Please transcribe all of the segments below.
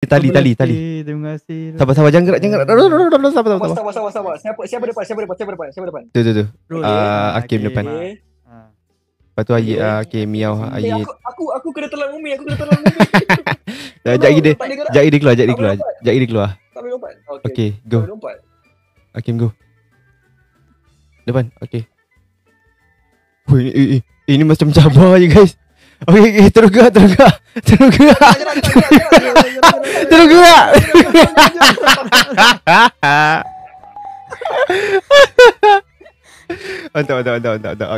Tali. Terima kasih. Sabar, jangan gerak. Sabar. Siapa depan? Tu. Hakim Okay. depan. Lepas tu Ayit okay, Miau Ayit. Aku kena telan Umi. Sekejap lagi dia keluar. Tak boleh lompat. Okay, go. Hakim go. Depan. Okay. Ini macam cabar je guys. Okay, terus gerak. Mantap.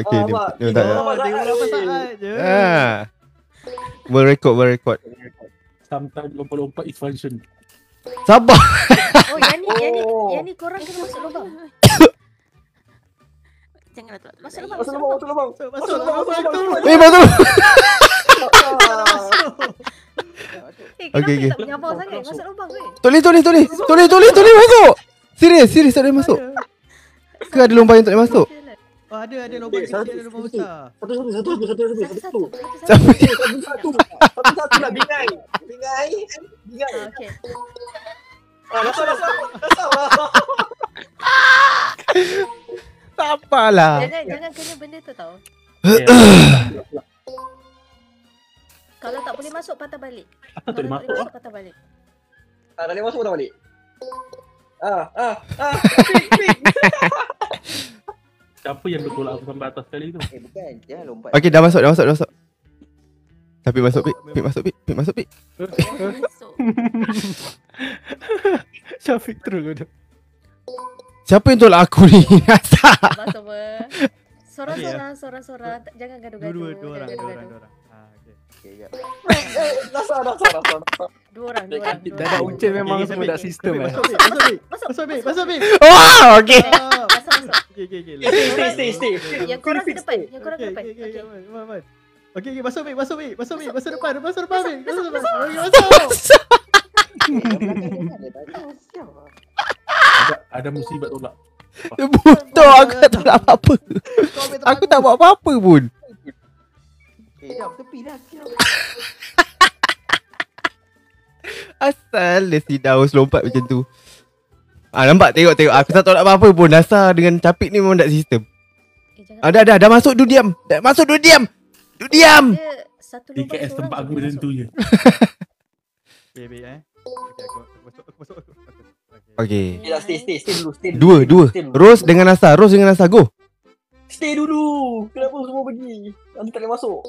Okay, dia tak. Berapa saat je. Berrekod. Sometimes lompat-lompat is function. Sabar. Oh, yang ni korang kena masuk lubang. Janganlah tu. Masuk lubang. Masuk lubang. Betul. Kenapa tak menyabar sangat? Masuk lubang weh. Toleh masuk. Serius tak boleh masuk. Ke ada lubang yang tak boleh masuk? Oh, ada lubang kecil, ada lubang besar. Satu. Satu lah bingai. Okey. Rasa. Tak apalah. Jangan kena benda tu tau. Kalau tak boleh masuk patah balik. Tak boleh masuk. Patah balik. Tak boleh masuk dah balik. Siapa yang bertolak aku sampai atas sekali tu? Bukan, jangan lompat. Okay, dah masuk. Tapi masuk Pik. Masuk. Syafiq terus. Siapa yang tolak aku ni? Masuk ber. Sorang-sorang. Jangan gaduh-gaduh. Dua orang. Okay, jap. Rasa. Dua orang. Dadak Ucin memang semua dah sistem Masuk, Bik. Wah, okay. Masuk. Okay. Stay. Yang korang ke depan. Okay, masuk, Bik. Masuk depan, Bik. Masuk. Ada musibat tolak. Butuh aku tak tolak apa-apa. Aku tak buat apa-apa pun. Jap, tepi dah. Asal dia si Daus lompat macam tu. Nampak tengok. Aku tak tolak apa-apa pun. Dasar dengan capik ni memang tak sistem. Dah masuk. Du diam. Dia satu lubang DKS tempat aku macam tu je. Bik. Okay, aku masuk. Okay. Ya, stay dulu. Dua. Rose dengan Nasa. Go. Stay dulu. Kenapa semua pergi? Nanti tak boleh masuk.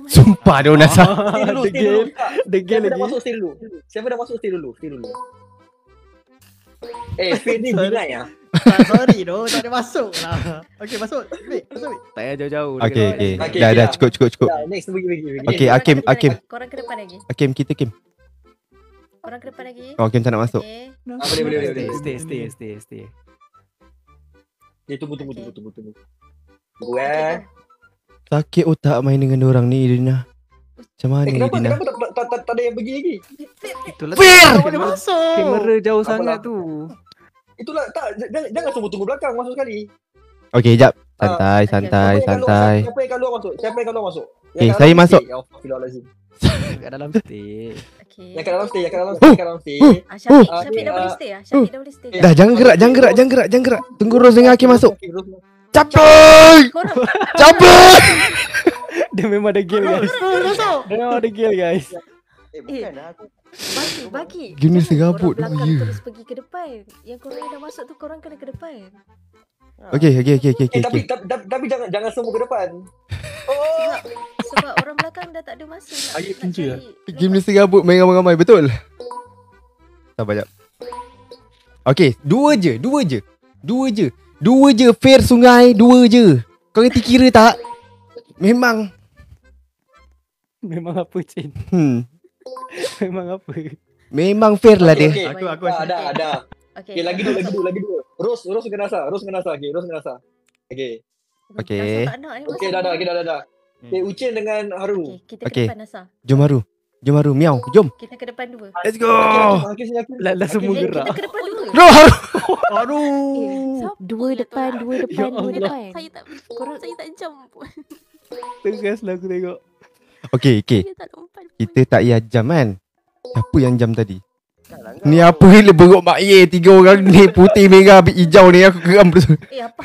Sumpah dia Nasa. Stay dulu. Degil lagi. Siapa dah masuk, stay dulu. Fade ni bingai lah. Sorry doh, tak ada masuk lah. Okay, masuk. Bik. Tak payah jauh-jauh. Okay. Okay, Dah cukup. Dah, next pergi. Okay, Hakim. Korang ke depan lagi. Hakim, kita Kim. Korang ke depan lagi. Hakim tak nak masuk. Okay. Boleh. Stay. Tunggu. Okay. Tunggu Sakit otak main dengan orang ni, Irina. Macam mana ni, Irina? Kenapa tak ada yang pergi lagi? Itulah. Tak ada masuk. Kamera jauh Apa sangat lah? tu. Itulah jangan semua tunggu belakang masuk sekali. Okay, jap. Santai. Siapa yang kat luar masuk? Okay, saya masuk. Kat dalam stay. Okay. Yang kat dalam stay. Syafiq dah boleh stay. Syafiq dah boleh stay. Dah, jangan gerak. Tunggu Rose dengan Hakim masuk. Capai! Dia memang degil guys. Dia memang degil guys. Bukan lah aku. Bagi. Gini serabut Korang tu, belakang ya. terus pergi ke depan. Yang korang yang dah masuk tu korang kena ke depan. Okay. Tapi jangan semua ke depan. Sebab orang belakang dah tak ada masa nak Ayat nak punca lah. cari Game ni serabut main ramai-ramai, betul? Sabar jap. Okay, dua je. Fair sungai, dua je. Kau ngerti kira tak? Memang Memang apa Cin? Memang apa? Memang fair lah dia. Okay. Aku Ada. Okay, Okay, lagi dua. Rose kena Nasa. Okay, Rose kena Nasa. Okay. Okay. Tak nak ni Okay, masuk. dah. Okay, Ucin dengan Haru. Okay, kita Okay. ke depan Nasa. Jom Haru, Miau, jom. Kita ke depan dua. Let's go. Hakim. Lah semua Eh, gerak. kita ke depan dua. No, Haru. Aduh. Dua depan. Ya Allah. Saya tak jump pun. Tegaslah aku tengok. Okay. Saya tak lompat pun. Kita tak payah jam kan. Siapa yang jam tadi? Taklah Ni kau. apa le beruk mak ye 3 orang ni putih merah hijau ni aku geram tu. Apa?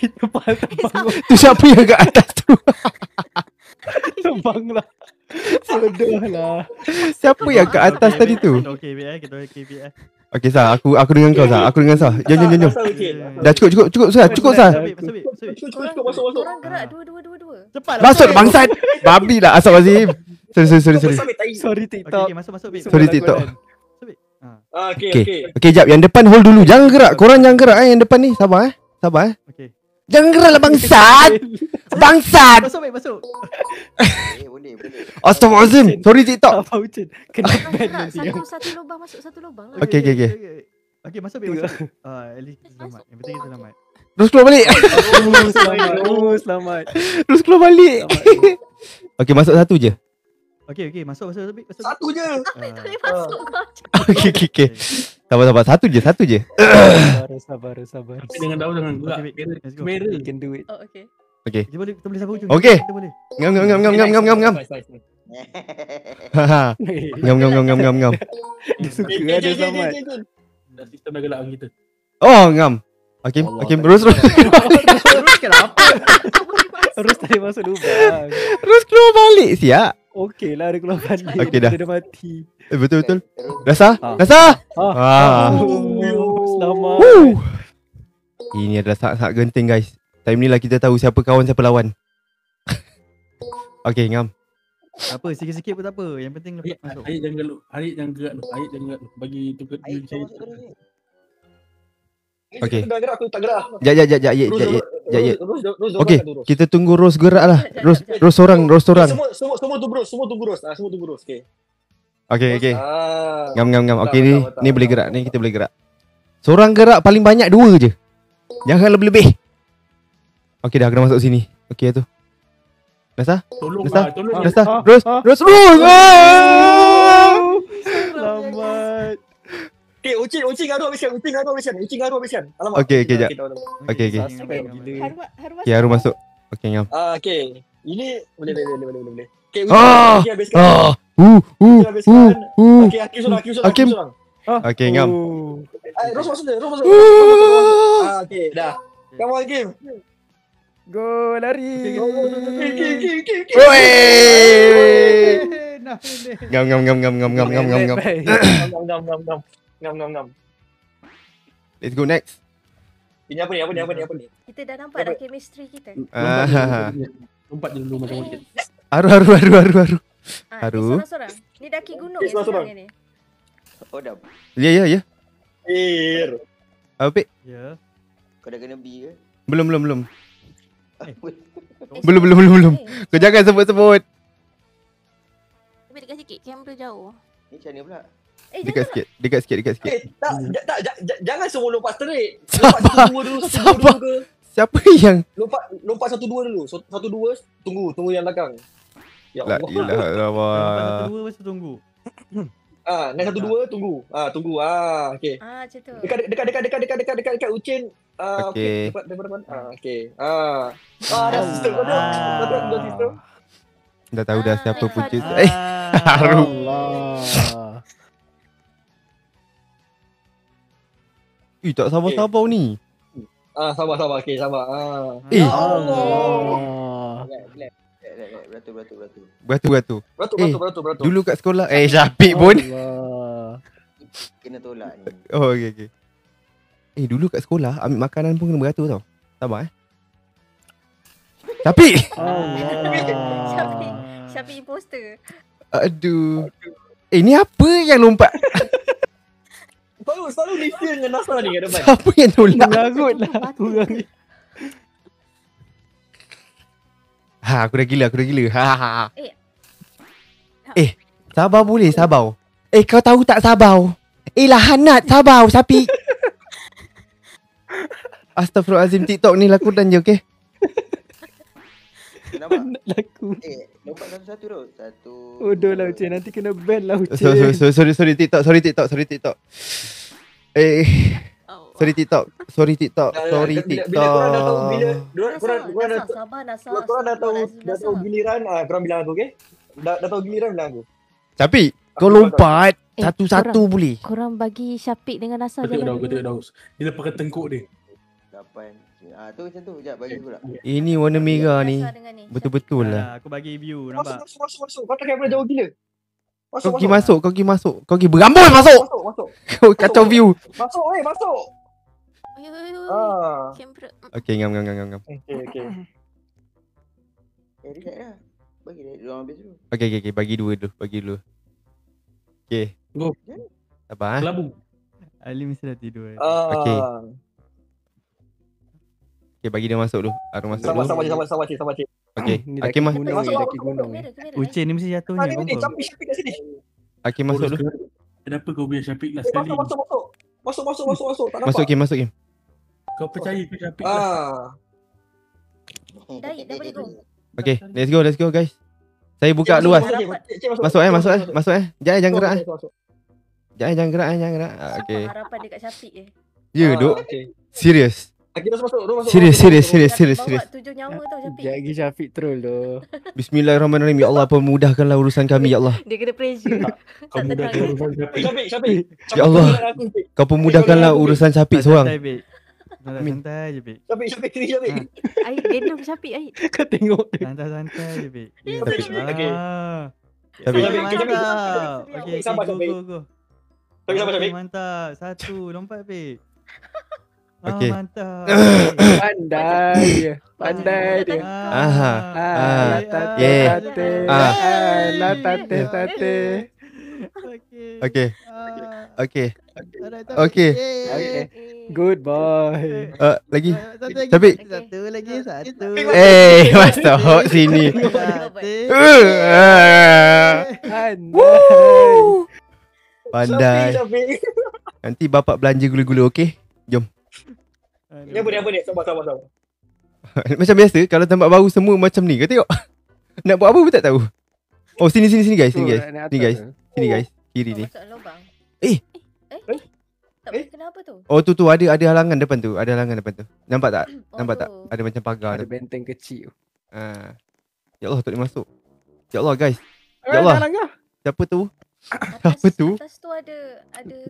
Itu pasal terbang. Tu siapa yang kat atas tu? Terbang lah. Bodoh lah. Siapa yang kat atas tadi tu? Okay, kita okay, Okey Sah, aku dengan kau Sah. Aku dengan Sah. Jom. Nasa Ucin. Dah cukup Sah. Cukup Sah. Cukup masuk. Korang gerak dua. Cepat lah. Masuk bangsat. Babi lah Astagfirullahalazim. Sorry. Sampai tai. Sorry Okay, TikTok. masuk. Sorry TikTok. Okay. Okey jap, yang depan hold dulu. Jangan gerak. Korang jangan gerak yang depan ni. Sabar Okay. Jangan gerak lah bangsat. Bangsat. Masuk. Boleh. Astagfirullahalazim. Sorry TikTok. Apa Ucin? Kena Korang ban gerak nanti kau. satu lubang masuk satu lubang lah. Okay. Okay, masuk. At least kita selamat. Yang penting kita selamat. Terus keluar balik. Selamat. Terus keluar balik. Okey masuk satu je. Okay, masuk. Satu je. Boleh masuk kau. Okey. Sabar. Satu je. Sabar. Tapi dengan daun jangan gerak. Okay, let's go. Merah. You can do it. Oh, okay. Kita boleh sampai hujung. Okay. Kita boleh. Ngam. Nice. Haha. Ngam. Dia suka ada selamat. Dan sistem dah gelak dengan kita. Oh ngam. Hakim, terus Terus kenapa? Terus tadi masuk lubang. Terus keluar balik siap. Okey lah, dia keluar balik. Okey dah. Dia dah mati. Betul. Dah sah? Selamat. Ini adalah sangat genting guys. Time ni lah kita tahu siapa kawan siapa lawan. Okey ngam. Apa, sikit-sikit pun tak apa. Yang penting lepas masuk. Ayat jangan gerak lu. Bagi tu ke saya. Okay. Dah gerak, aku tak gerak. Jap. Rose, Okey, Rose. kita tunggu Rose gerak lah. Rose seorang. Semua tunggu Rose. Semua tunggu Rose. Okay. Okey. Ah. Ngam. Okey Betul. ni boleh gerak. Ni kita boleh gerak. Seorang gerak paling banyak 2 je. Jangan lebih-lebih. Okey dah kena masuk sini. Okey tu. Dah sah? Tolong Dah lah. Dah sah? Rose. Selamat. Okay, Ucing gaduh habiskan. Alamak. Okey, jap. Okey. Suspend gila. Haru Okey, Haru masuk. Okey ngam. Okay. Ini boleh. Okay, Ah! Ucing habiskan. Okay, Hakim seorang. Okey ngam. Rose masuk. Okay, dah. Come on, Hakim. Go lari. Oi! Nah, Ngam. Let's go next. Ini apa ni? Kita dah nampak dah chemistry kita. Lompat je dulu macam mungkin. Haru. Haru. Ni sorang-sorang. Ni daki gunung yang Sorang-sorang. sekarang ni. Oh dah. Ya. Apa Pik? Ya. Kau dah kena B ke? Belum. Eh, Belum. Kau jangan sebut-sebut. Tapi dekat sikit, kamera jauh. Ni macam mana pula? Dekat sikit. Jangan semua lompat straight. Lompat 1 2 dulu, 1 2 ke. Siapa yang Lompat 1 2 dulu. 1 2 tunggu yang belakang. Ya La Allah. ilaha illallah. Lepas 1 2 mesti tunggu. Naik 1 2 tunggu. Tunggu. Okey. Macam tu. Dekat Ucin. Okey. Depan. Okey. Dah sistem kau dah sistem. Dah tahu dah siapa Haru. punca. Haru. Allah. Tak sabar-sabar ni. Sabar. Okey, sabar. Allah. Beratur. Beratur. Dulu kat sekolah Syafiq pun. Allah. Kena tolak ni. Oh okey. Dulu kat sekolah ambil makanan pun kena beratur tau. Sabar Syafiq. Syafiq imposter. Aduh. Ni apa yang lompat? Selalu listen dengan Nasa ni kat depan. Siapa yang tolak? Mengarut lah kurang ni. Aku dah gila. Eh. Sabar boleh sabar. Kau tahu tak sabar? Lahanat sabar Syafiq. Astaghfirullahalazim, TikTok ni lakonan je okey. Kenapa? Laku. Lompat satu-satu tu. Satu. Oh, lah Ucin. Nanti kena ban lah Ucin. Sorry TikTok. Sorry TikTok. Sorry TikTok. Bila korang dah tahu korang dah tahu giliran, korang bilang aku, okey? Dah tahu giliran bilang aku. Tapi kau lompat Satu-satu boleh. Korang bagi Syafiq dengan Nasa Kau tengok jalan Daus, kau dulu. tengok Daus. Dia lepaskan tengkuk dia. 8. Tu macam tu. Sekejap bagi pula. Ini warna merah ni. Nasa dengan ni, Betul-betul lah. Aku bagi view, Masuk, nampak? masuk, masuk, masuk. Kau tak kamera jauh gila. Masuk, Kau pergi masuk, kau pergi masuk. Kau pergi berambus masuk. Masuk, masuk. Kau kacau view. Masuk, masuk. Oi, oi, oi. Ah. Kamera. Okay, ngam. Okay. Relax lah. Bagi dia orang habis dulu. Okay, bagi dua dulu. Okay. Go. Sabar Kelabu. Ali mesti dah tidur. Okay. Okay, bagi dia masuk dulu. Arun masuk dulu. Sama cik. Okay. Ni Hakim daki masuk. gunung ni, daki gunung ni. Ucin ni mesti jatuhnya. Ni, confirm. Syafiq kat sini. Hakim masuk dulu. Kenapa kau biar Syafiq last kali? Masuk. Tak Masuk nampak. Kim. Kau percaya ke Syafiq last? Dah boleh go. Okay, let's go guys. Saya buka luas. Masuk. Jangan gerak. Jangan gerak. Okay. Harapan dekat Syafiq Ya, duk. Okay. Serius. Terus masuk. Serius. Bawa 7 nyawa tau Syafiq. Sekejap lagi Syafiq troll tu. Bismillahirrahmanirrahim. Ya Allah, pemudahkanlah urusan kami, ya Allah. Dia kena pressure. Kau mudah kau urusan Syafiq. Syafiq. Ya Allah. Kau pemudahkanlah urusan Syafiq seorang. Santai je, Bik. Syafiq, sini Syafiq. Air gendong Syafiq, air. Kau tengok dia. Santai je, Bik. Okay. Syafiq. Mantap. Okay, Sabar, Syafiq. go. Sabar, Syafiq. Mantap. 1, lompat, Bik. Okay. Mantap. Pandai dia. Aha. Yeah. Latate. Okay. Okay. Good boy. Lagi. Satu lagi. Syafiq. Satu. Masuk sini. Pandai. Syafiq. Nanti bapak belanja gula-gula, okey? Jom. Ni apa ni? Sabar. Macam biasa, kalau tempat baru semua macam ni. Kau tengok. Nak buat apa pun tak tahu. Oh, sini guys. Sini guys. Kiri ni. Masuk lubang. Eh. Tak boleh kenapa tu? Oh, tu ada halangan depan tu. Nampak tak? Oh. Ada macam pagar Ada tu. benteng kecil. Ya Allah, tak boleh masuk. Ya Allah, guys. Ya Allah. Siapa tu? Apa tu? Atas tu ada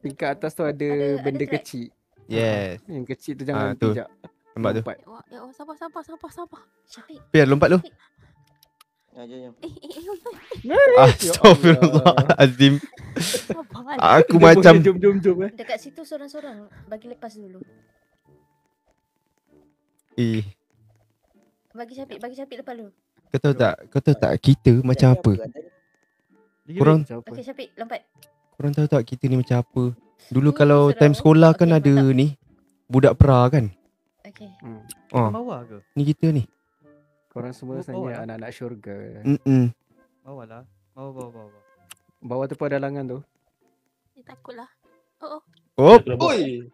Tingkat atas tu ada benda track. kecil. Yes. Yang kecil tu jangan tu. pijak. Nampak tu? Lompat. Ya Allah, sabar. Syafiq. Pian, lompat lu. Jom. Astaghfirullahalazim. Sabar. Aku macam Jom. Dekat situ sorang-sorang. Bagi lepas dulu. Bagi Syafiq lepas dulu. Kau tahu tak kita macam apa? Korang Okey Syafiq, lompat. Korang tahu tak kita ni macam apa? Dulu kalau time sekolah kan Okey, ada mantap. ni budak pra kan? Okey. Bawah ke? Ni kita ni. Korang semua Bawah sebenarnya lah. anak-anak syurga. Bawah lah. Bawah. Bawah tu pun ada halangan tu. Dia takutlah. Oh. Op. Oi.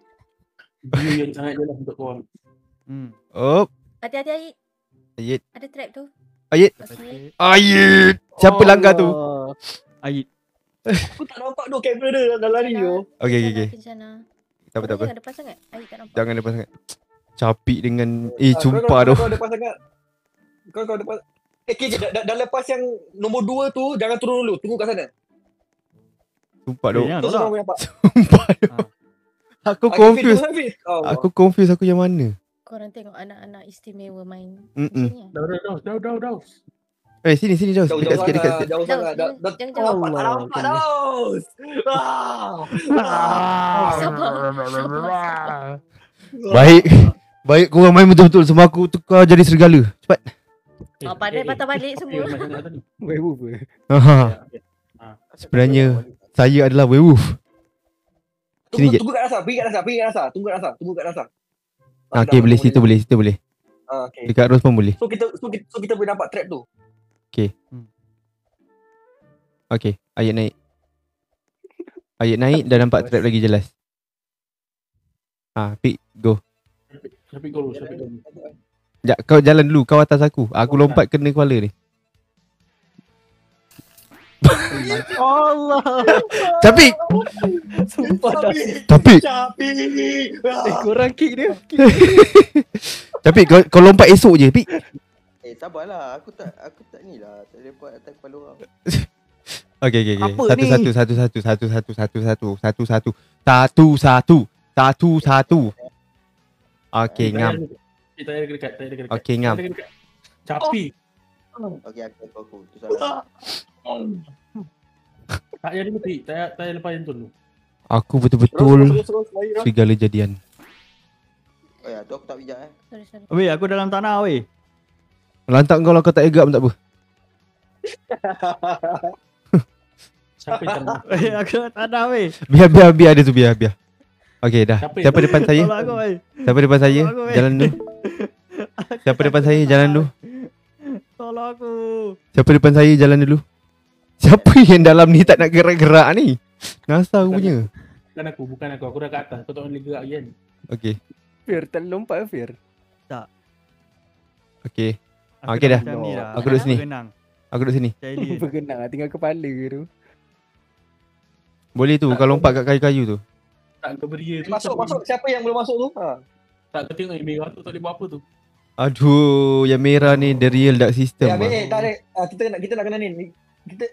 View yang sangat jelas untuk korang. Op. Hati-hati Aid. Ayit. Ada trap tu. Ayit. Okey. Ayit. Siapa langgar tu? Ait. Aku tak nampak tu kamera dia dah lari tu. Okey. Makin sana. Tak apa. Jangan depan sangat. Aid tak nampak. Jangan depan sangat. Capik dengan sumpah tu. Kau depan sangat. Kau depan. Okay, dah lepas yang nombor 2 tu jangan turun dulu. Tunggu kat sana. Sumpah tu. Jangan Terus tolak. orang nampak. Sumpah tu. Aku confused. Allah. Aku confused aku yang mana. Korang tengok anak-anak istimewa main. Mm-mm. Daus. Sini Daus. Dekat sikit. Jauh sangat. Jangan jauh. Tak nampak Daus. Sabar. Baik korang main betul-betul. Semua aku tukar jadi serigala. Cepat. Pandai patah balik semua. Werewolf ke? Sebenarnya saya adalah werewolf. Sini je. Tunggu kat Nasa. Tunggu kat Nasa. Okay, boleh. Situ boleh. Okay. Dekat Rose pun boleh. So kita boleh nampak trap tu. Okay, ayat naik dah nampak trap lagi jelas. Pick, go. Syafiq dulu. Sekejap, kau jalan dulu, kau atas aku. Aku lompat kena kepala ni. Allah. Capik! Sumpah dah. Capik! Korang kick dia. Capik, kau lompat esok je, Pik. Sabarlah. Aku tak ni lah. Tak lepak atas kepala orang. Okay. Apa Satu. Okay, ngam. Tak ada dekat. Okay, ngam. Capi. Okey aku. Tu salah. Tak jadi mati. Tak payah lepas yang tu dulu. Aku betul-betul Terus lari dah. segala jadian. Oh ya, tu aku tak bijak Sorry. Weh, aku dalam tanah weh. Lantak kau lah, kau tak egap pun tak apa. Siapa yang tak Weh, aku dalam tanah weh. Biar ada tu, biar. Okay, dah. Siapa depan saya? Tolong aku weh. Siapa depan saya? Tolong aku, weh. Jalan dulu. Siapa depan saya? Jalan dulu. Tolong aku. Siapa depan saya? Jalan dulu. Siapa yang dalam ni tak nak gerak-gerak ni? Nasa aku punya. Bukan aku. Aku dah kat atas. Kau tak boleh gerak kan? Okay. Fir, terlompat ke Fir? Okay. Aku Okey dah. macam ni dah. Aku duduk sini. Bergenang. Aku duduk sini. Caili. Bergenang lah, tinggal kepala tu. Boleh tu, kau lompat kat kayu-kayu tu. Tak kau beria tu. Masuk. Siapa yang belum masuk tu? Ha. Tak kau tengok yang merah tu tak boleh buat apa tu. Aduh, yang merah ni the real dark system. Ya, lah. tak ada. Kita nak kena ni. Kita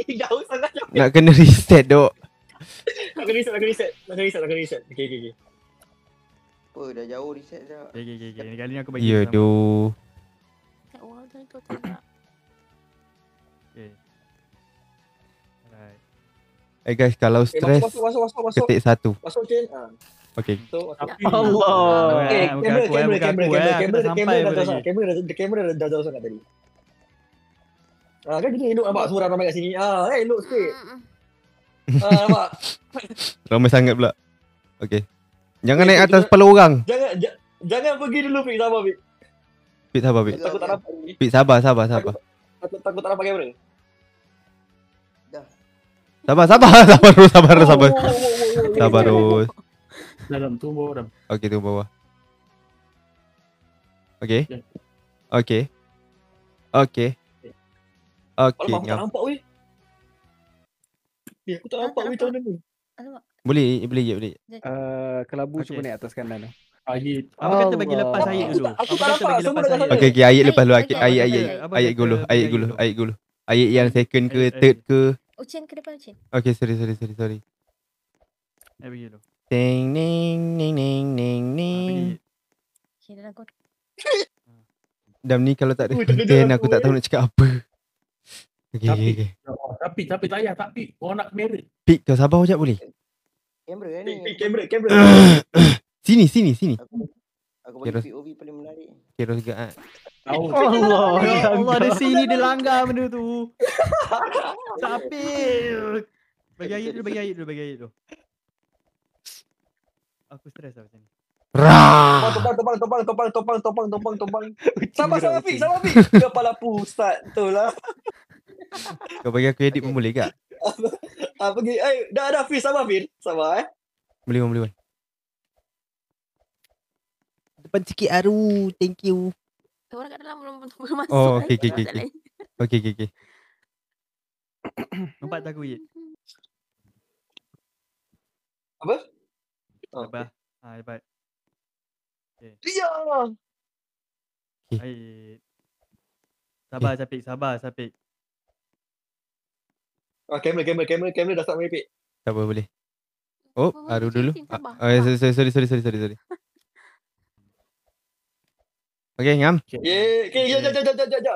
jauh sangat. Nak kena reset dok. Nak kena reset. Okay. Apa dah jauh reset dah. Okay. Ni kali ni aku bagi. Ya doh. Kat orang tu tak nak. Okay. Alright. Guys, kalau stres Masuk. ketik 1. Masuk Chin. Ha. Okay. Tapi Allah. Kamera dah jauh sangat tadi. Kan kita elok nampak semua ramai kat sini. Elok sikit. Nampak. Ramai sangat pula. Okay. Jangan naik atas kepala orang. Jangan pergi dulu, Fik. Sabar, Fik. Pit sabar, Pit. Takut tak nampak ni. Pit sabar. Takut tak nampak kamera. Sabar. Sabar, Ros. dalam tu bawah dalam. Okay, tu bawah. Okay. Ya. Okay. Alamak, aku tak Ngam. nampak, weh. Aku tak nampak, weh, macam mana ni. Alamak. Boleh je. Kelabu Okay. cuba naik atas kanan tu. Ayat. Apa kata bagi lepas Allah. ayat dulu? Aku tak Apa kata nampak, bagi semua lepas dah ayat? kat Okay, ayat lepas dulu. Ayat. Ayat gulu. Ayat yang second ke, Ayat. third ke. Ucin ke depan Ucin. Okay, sorry. Bagi dulu. Ting ning. Bagi. Okay, dalam kau. Dam ni kalau tak ada Ui, tak content kejar aku aku, tak tahu nak cakap apa. Okay. Tapi tak payah. Orang nak kamera. Pik, kau sabar sekejap boleh? Kamera ni. Kamera. Sini. Aku Okay, Ros. bagi POV paling menarik. Kira juga ah. Tahu. Allah. Ya Allah, ada sini dia langgar benda tu. Sapil. Bagi ayat dulu. Aku stres lah macam ni. Rah. Topang. Sabar, Fik. Kepala pusat tu lah. Kau bagi aku edit pun boleh tak? Pergi. Dah, Fik. Sabar, Fik. Sabar, Boleh wan. Depan sikit Aru. Thank you. Orang kat dalam belum masuk. Oh, lagi. okay. Tak lain. Okay. Nampak tak aku Yit? Apa? Lepas. Lepas. Ya. Ayat. Sabar Sapik. Kamera dah start main, Fik. Tak apa boleh. Oh, Aru dulu. Sabar. Sorry. Okay, ngam. Okay, jap.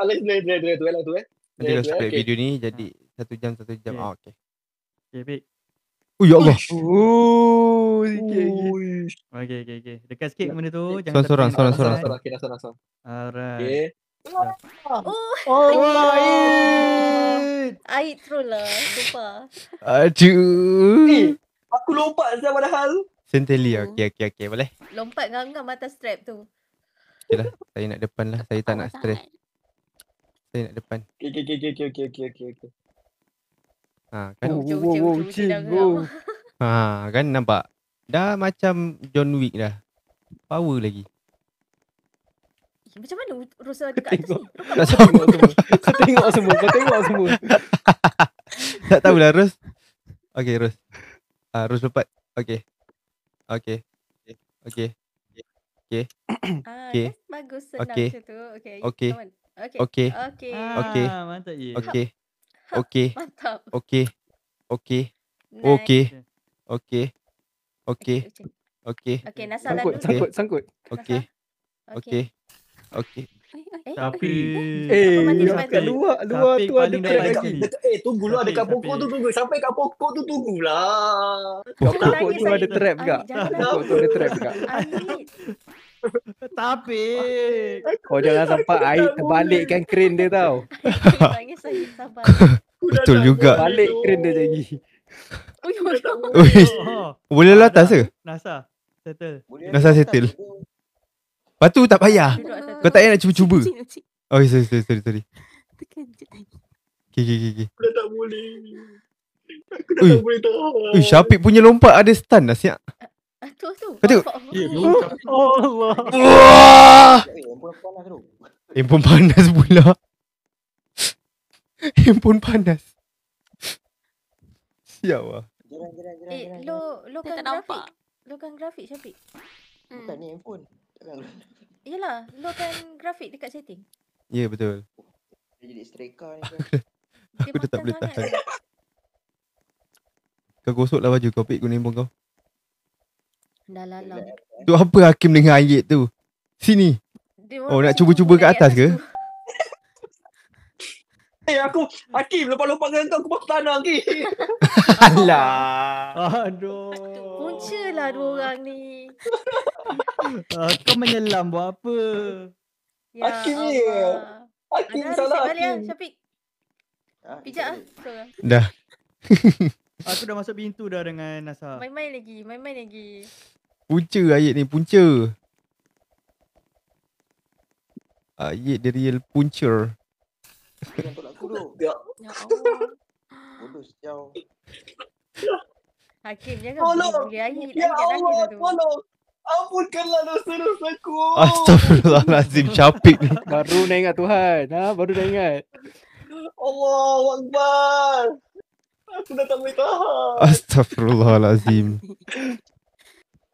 Lain tu. Nanti kau split Okay. video ni jadi 1 jam. Okay. Okay. Okay, Pik. Oh, ya Allah. Sikit. Okay. Dekat sikit benda tu. Jangan Sorang. Okay, dah sorang. Alright. Oh, Alright. air troll lah. Sumpah. Aduh. Aku lompat saja padahal. Senteli. Okay. Boleh? Lompat ngam-ngam atas strap tu. Okay lah. Saya nak depan lah. Saya tak nak stres. Saya nak depan. Okay. Ha, kan? Ucin dah ngam. Ha, kan nampak? Dah macam John Wick dah. Power lagi. Macam mana Rosa dekat atas ni? Tak tahu. Kau tengok semua. Tak tahulah Ros. Okay Ros. Ros lompat. Okay. Okay. Okay. Bagus senang Okay. macam tu. Okay. Okay. Come on. Okay. Okay. Okay. Mantap je. Okay. Okey. Mantap. Okey. Okey. Nice. Okey. Okey. Okey. Uceng. Okey. Okey, Nasa Sangkut, lalu. sangkut, sangkut. Okey. Nasa. Okey. Okey. Tapi Apa mati depan Kat tu? luar tu ada paling trap dapat lagi. sekali. Tunggulah Tapi- dekat pokok tapi- tu tunggu. Sampai kat pokok tu tunggulah. Pokok Nangis tu ada Aid. trap juga. Aid, jangan Pokok tu ada trap juga. Aid. Tapi Kau jangan sampai air terbalikkan crane dia tau. Nangis Aid, sabar. Betul juga. Balik crane dia jadi. Ui, Ui, oh, boleh lah atas ke? Nasa settle. Boleh Nasa ada settle. atas tu. Lepas tu tak payah. Duduk atas. Kau tak payah nak cuba-cuba. Oh, sorry. Okay. Aku dah tak boleh. Aku dah Ui. tak boleh tahan. Ui, Syafiq punya lompat ada stun lah siap. Tu. Kau tengok. Ya, lompat. Oh Allah. Wah! Handphone panas tu. Handphone panas pula. Handphone panas. Siap lah. Jalan. Lokan tak grafik. nampak. Lokan grafik Syafiq. Bukan ni handphone. Takkan Yelah, lokan grafik dekat setting. Ya, betul. dia jadi striker ni. Aku dah tak boleh sangat. tahan. Kau gosok lah baju kau, Pik, guna handphone kau. Dah lalang. Tu apa Hakim dengan Ayat tu? Sini. Oh, nak cuba-cuba kat atas ke? Aku Hakim lepas lompat dengan kau masuk tanah Hakim. Alah. Aduh. Punca lah dua orang ni. Kau menyelam buat apa? Ya Hakim ni. Allah. Hakim Ada salah balik lah Hakim. Syafiq. Ha, Pijak lah. Seorang. Dah. Aku dah masuk pintu dah dengan Nasa. Main-main lagi. Punca Ayat ni, punca. Ayat the real puncher. Jangan tolak aku tu. Ya Allah. Bodoh siau. Hakim jangan Tolong. buli Ayat. Ya Ayat dah nangis Allah, dah tu. tolong. Ampunkanlah dosa-dosaku. Astagfirullahalazim, Syafiq ni. Baru nak ingat Tuhan. Baru dah ingat. Allahu Akbar. Aku dah tak boleh tahan. Astagfirullahalazim.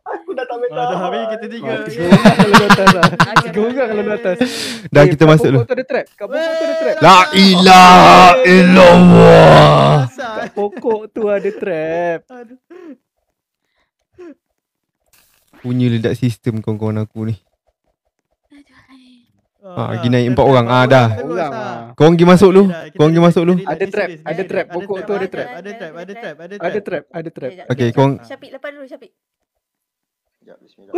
Aku dah tak boleh Dah tahan. habis kita tiga. Tergolong kalau di atas lah. Tergolong kalau di atas. Dah kita kat masuk dulu. Pokok tu ada trap. Kat pokok tu ada trap. La ilaha illallah. Kat pokok tu ada trap. Aduh. Punya ledak sistem kawan-kawan aku ni. Ah, lagi naik 4 orang. Dah. Orang lah. Korang pergi masuk dulu. Korang pergi masuk dulu. Ada trap, ada trap. Pokok tu ada trap. Ada trap. Ada trap, ada trap. Sekejap, Okay, sekejap. korang. Syafiq lepas dulu Syafiq. Sekejap, bismillah.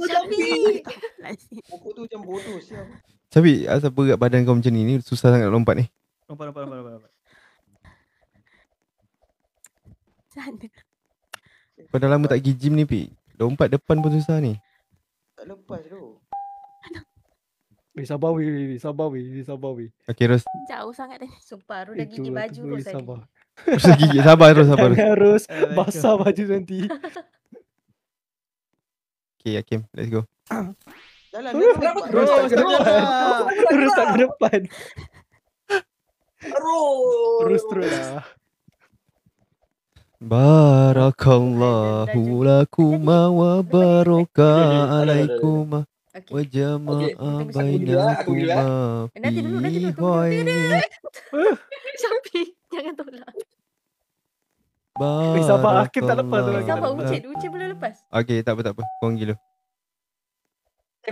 Syafiq. Pokok tu macam bodoh siau. Syafiq, asal berat badan kau macam ni susah sangat nak lompat ni. Lompat. Sana. Kau dah lama tak pergi gym ni, Pik. Lompat depan pun susah ni. Tak lepas tu. Sabar weh. Okay, Ros. Jauh sangat dah. Sumpah Ru dah gigi Itulah baju tu, Ru weh, tadi. sabar. Ros gigit. Sabar, Ros. Jangan harus basah baju nanti. Okay, Hakim. Let's go. Jalan. Terus tak ke depan. Terus tak ke depan. Terus lah. Barakallahu lakuma wa baraka alaikuma Okay. wa jama'a Tunggu bainakuma Nanti dulu, nanti fi dulu, khairin. Syafiq jangan tolak. sabar, Hakim tak lepas tu lagi. Sabar Barakallahu. Ucik belum lepas. Okay, tak apa. Korang pergi dulu.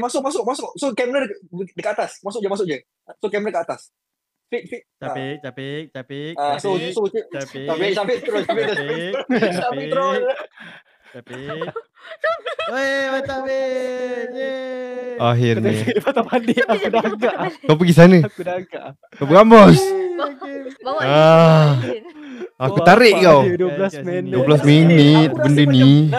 Masuk. So kamera dekat atas. Masuk je. So kamera kat atas. Fit. Capek. So Syafiq terus. Syafiq terus. Weh, mantap weh. Yeay. Akhirnya. Patah balik. Aku dah agak. Kau pergi sana. Aku dah agak. Kau berambus. Bawa Ah. Aku tarik kau. 12 minit. 12 minit benda ni.